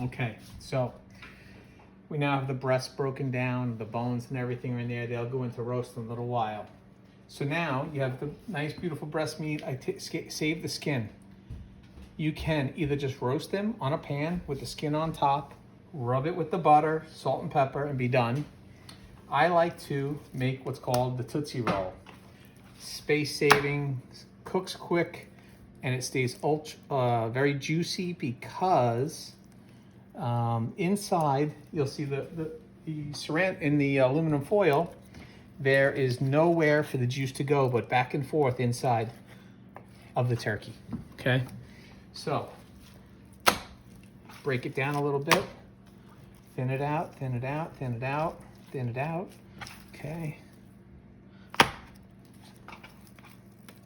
Okay, so we now have the breast broken down, the bones and everything are in there. They'll go into roast in a little while. So now you have the nice, beautiful breast meat. I save the skin. You can either just roast them on a pan with the skin on top, rub it with the butter, salt and pepper, and be done. I like to make what's called the Tootsie Roll. Space saving, cooks quick, and it stays very juicy because inside you'll see the saran in the aluminum foil. There is nowhere for the juice to go but back and forth inside of the turkey. Okay, so break it down a little bit, thin it out, thin it out, thin it out, thin it out. Okay,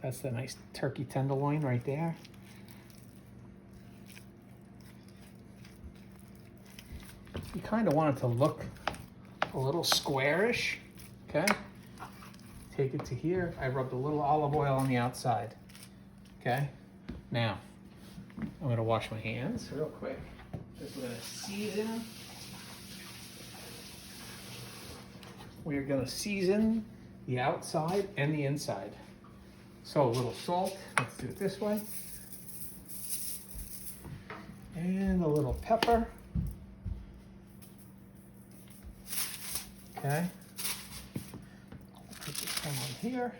that's the nice turkey tenderloin right there. You kind of want it to look a little squarish, okay? Take it to here. I rubbed a little olive oil on the outside, okay? Now, I'm gonna wash my hands real quick because we're gonna season. We're gonna season the outside and the inside. So a little salt, let's do it this way. And a little pepper. Okay. Put this one on here.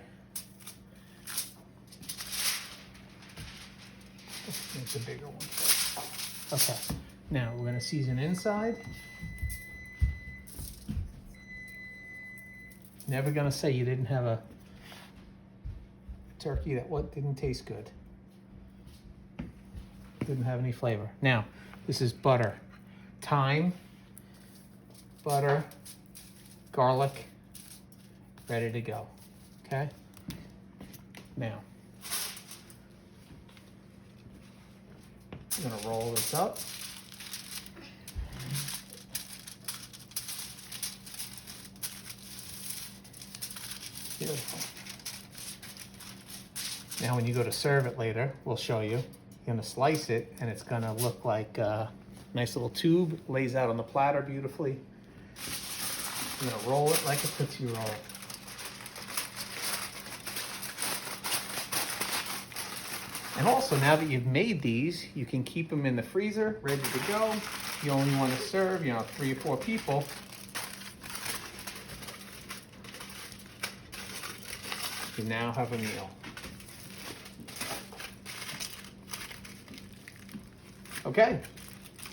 Let's make the bigger one first. Okay. Now we're gonna season inside. Never gonna say you didn't have a turkey that didn't taste good. Didn't have any flavor. Now, this is butter, thyme, butter, garlic, ready to go, okay? Now, I'm gonna roll this up. Beautiful. Now when you go to serve it later, we'll show you. You're gonna slice it and it's gonna look like a nice little tube, lays out on the platter beautifully. I'm gonna roll it like a Tootsie Roll. And also, now that you've made these, you can keep them in the freezer, ready to go. You only want to serve, 3 or 4 people. You now have a meal. Okay,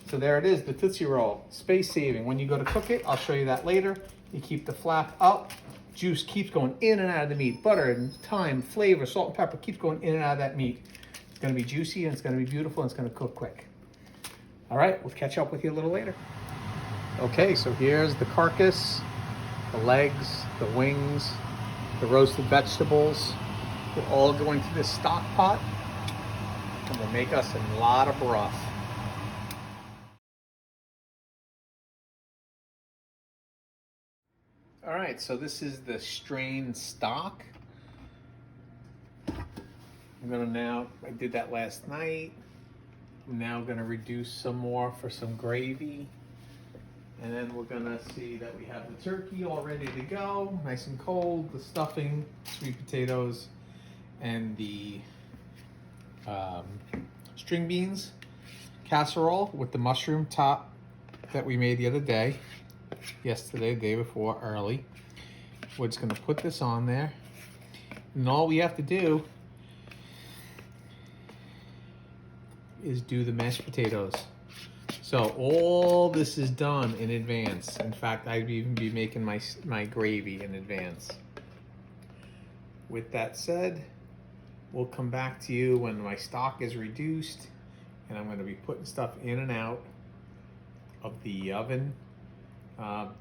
so there it is, the Tootsie Roll. Space saving. When you go to cook it, I'll show you that later. You keep the flap up. Juice keeps going in and out of the meat. Butter and thyme, flavor, salt and pepper keeps going in and out of that meat. It's gonna be juicy and it's gonna be beautiful and it's gonna cook quick. All right, we'll catch up with you a little later. Okay, so here's the carcass, the legs, the wings, the roasted vegetables. They're all going to this stock pot and we'll make us a lot of broth. All right, so this is the strained stock. I'm gonna now, I did that last night. I'm now gonna reduce some more for some gravy. And then we're gonna see that we have the turkey all ready to go, nice and cold, the stuffing, sweet potatoes, and the string beans casserole with the mushroom top that we made the other day. Yesterday, the day before, early. We're just gonna put this on there. And all we have to do is do the mashed potatoes. So all this is done in advance. In fact, I'd even be making my gravy in advance. With that said, we'll come back to you when my stock is reduced and I'm gonna be putting stuff in and out of the oven.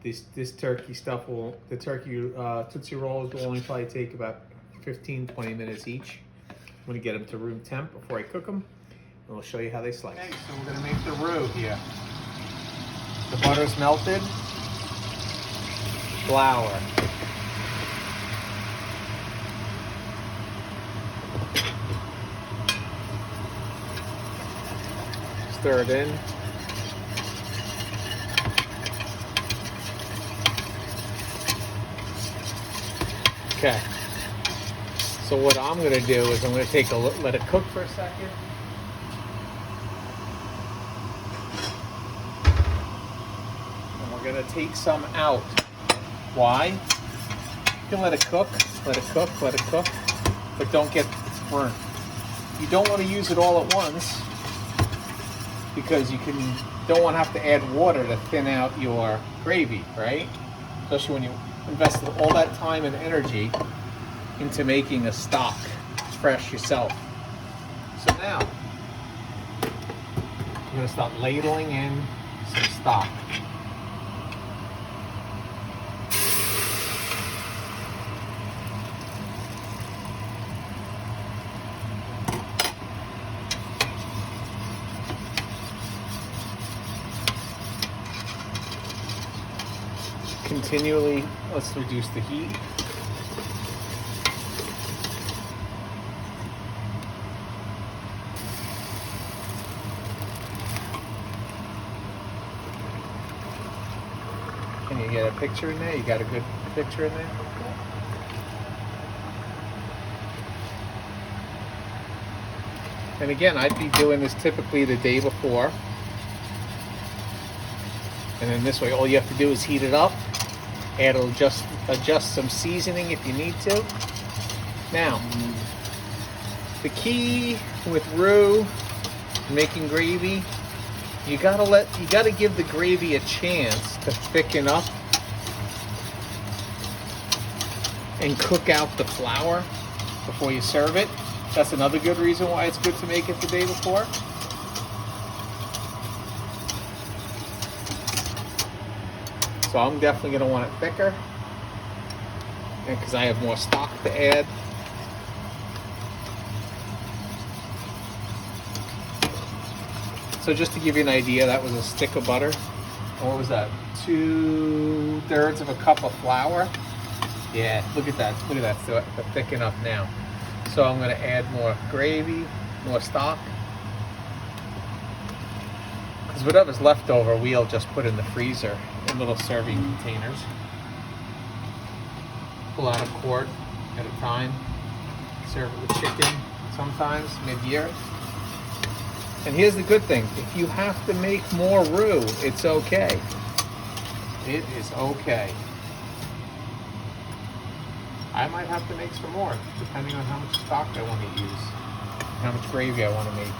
This turkey stuff the turkey Tootsie Rolls will only probably take about 15-20 minutes each. I'm gonna get them to room temp before I cook them, and we'll show you how they slice. Okay, so we're gonna make the roux here. The butter's melted, flour, stir it in. Okay. So what I'm going to do is I'm going to take a look, let it cook for a second. And we're going to take some out. Why? You can let it cook, let it cook, let it cook, but don't get burnt. You don't want to use it all at once because don't want to have to add water to thin out your gravy, right? Especially when you invested all that time and energy into making a stock fresh yourself. So now, I'm going to start ladling in some stock. Continually, let's reduce the heat. Can you get a picture in there? You got a good picture in there? And again, I'd be doing this typically the day before. And then this way, all you have to do is heat it up. Adjust some seasoning if you need to. Now, the key with roux, making gravy, you gotta give the gravy a chance to thicken up and cook out the flour before you serve it. That's another good reason why it's good to make it the day before. So I'm definitely going to want it thicker, and because I have more stock to add. So just to give you an idea, that was a stick of butter. What was that? 2/3 of a cup of flour. Yeah, look at that. Look at that. So it's thick enough now. So I'm going to add more gravy, more stock. Because whatever's left over, we'll just put in the freezer in little serving containers. Pull out a quart at a time. Serve it with chicken sometimes, mid-year. And here's the good thing. If you have to make more roux, it's okay. It is okay. I might have to make some more, depending on how much stock I want to use, how much gravy I want to make.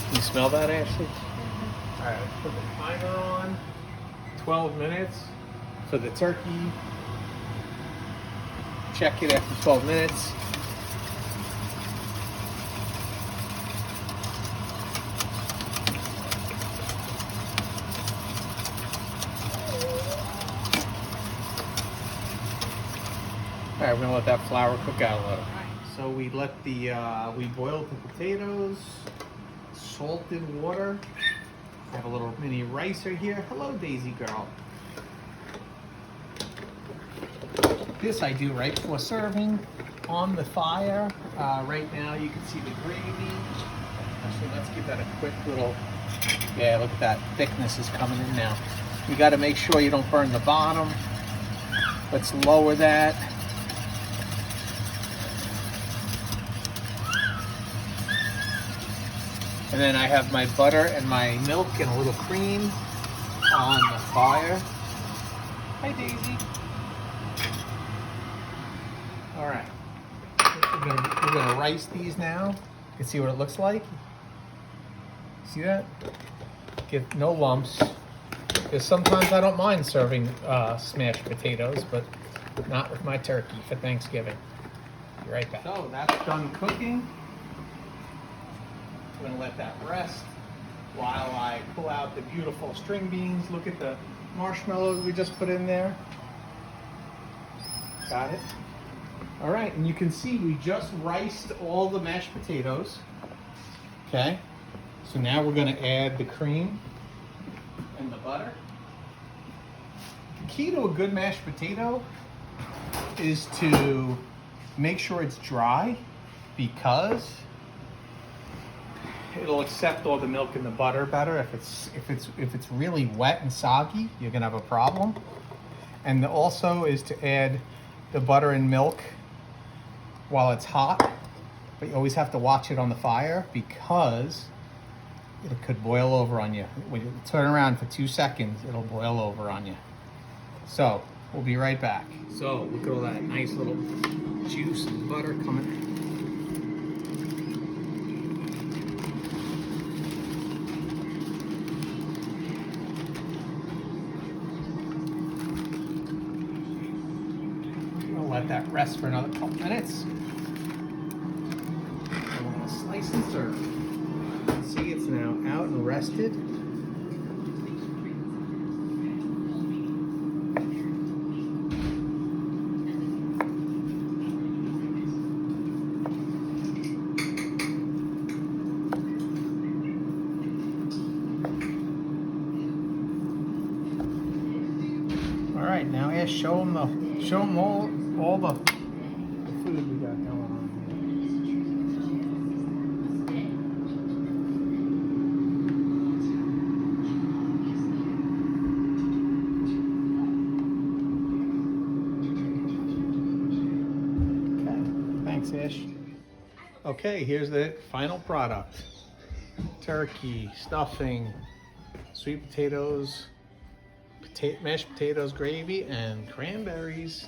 Can you smell that, Ashley? All right, let's put the timer on. 12 minutes for the turkey. Check it after 12 minutes. All right, we're gonna let that flour cook out a little. So we boiled the potatoes, salted water. I have a little mini ricer here. Hello, Daisy girl. This I do right before serving on the fire. Right now you can see the gravy. Actually, let's give that a quick little, yeah, look at that. Thickness is coming in now. You gotta make sure you don't burn the bottom. Let's lower that. And then I have my butter and my milk and a little cream on the fire. Hi, Daisy. All right. We're gonna rice these now. You can see what it looks like. See that? Get no lumps. Because sometimes I don't mind serving smashed potatoes, but not with my turkey for Thanksgiving. Be right back. So that's done cooking. I'm going to let that rest while I pull out the beautiful string beans. Look at the marshmallows we just put in there. Got it? All right, and you can see we just riced all the mashed potatoes. Okay, so now we're going to add the cream and the butter. The key to a good mashed potato is to make sure it's dry because it'll accept all the milk and the butter better. If it's really wet and soggy, you're gonna have a problem. And also is to add the butter and milk while it's hot, but you always have to watch it on the fire because it could boil over on you. When you turn around for 2 seconds, it'll boil over on you. So we'll be right back. So look at all that nice little juice and butter coming. We'll let that rest for another couple minutes. I'm gonna slice and serve. See, it's now out and rested. All right, now show them all the food we got going on. Thanks, Ish. Okay, here's the final product. Turkey, stuffing, sweet potatoes, mashed potatoes, gravy, and cranberries.